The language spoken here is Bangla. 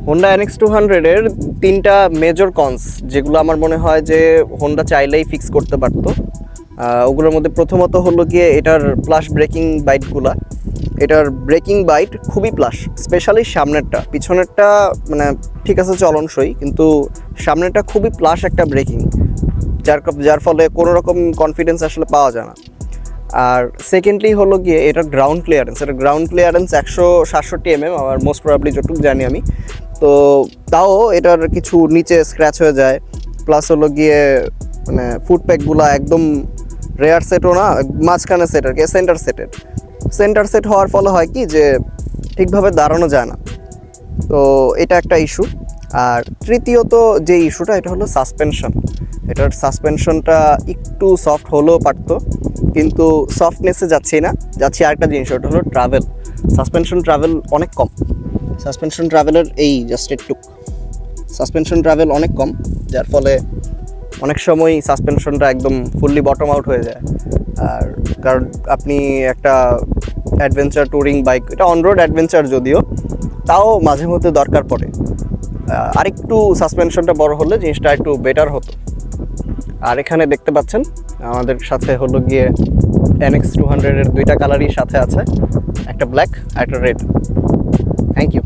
হোন্ডা NX200 এর তিনটা মেজর কনস যেগুলো আমার মনে হয় যে হোন্ডা চাইলেই ফিক্স করতে পারতো। ওগুলোর মধ্যে প্রথমত হলো গিয়ে এটার প্লাস ব্রেকিং বাইটগুলা। এটার ব্রেকিং বাইট খুবই প্লাস, স্পেশালি সামনেরটা। পিছনেরটা মানে ঠিক আছে চলনসই, কিন্তু সামনেরটা খুবই প্লাস একটা ব্রেকিং, যার ফলে কোনো রকম কনফিডেন্স আসলে পাওয়া যায় না। আর সেকেন্ডলি হলো গিয়ে এটার গ্রাউন্ড ক্লিয়ারেন্স। এটা গ্রাউন্ড ক্লিয়ারেন্স 167 mm, আমার মোস্ট প্রবাবলি যতটুকু জানি আমি। তো তাও এটার কিছু নিচে স্ক্র্যাচ হয়ে যায়। প্লাস হলো গিয়ে মানে ফুটপ্যাকগুলো একদম রেয়ার সেটও না, মাঝখানে সেট আর কি, সেন্টার সেট হওয়ার ফলে হয় কি যে ঠিকভাবে দাঁড়ানো যায় না। তো এটা একটা ইস্যু। আর তৃতীয়ত যে ইস্যুটা, এটা হলো সাসপেনশন। এটার সাসপেনশনটা একটু সফট হলেও পারতো, কিন্তু সফটনেসে যাচ্ছি আরেকটা জিনিস, ওটা হলো ট্রাভেল। সাসপেনশন ট্রাভেল অনেক কম। সাসপেনশন ট্রাভেলের এই জাস্ট একটু সাসপেনশন ট্রাভেল অনেক কম, যার ফলে অনেক সময় সাসপেনশনটা একদম ফুললি বটম আউট হয়ে যায়। আর কারণ আপনি একটা অ্যাডভেঞ্চার ট্যুরিং বাইক, এটা অনরোড অ্যাডভেঞ্চার যদিও, তাও মাঝে মধ্যে দরকার পড়ে। আরেকটু সাসপেনশনটা বড় হলে জিনিসটা একটু বেটার হতো। আর এখানে দেখতে পাচ্ছেন আমাদের সাথে হলো গিয়ে NX200 এর দুইটা কালারই সাথে আছে, একটা ব্ল্যাক আর একটা রেড। Thank you.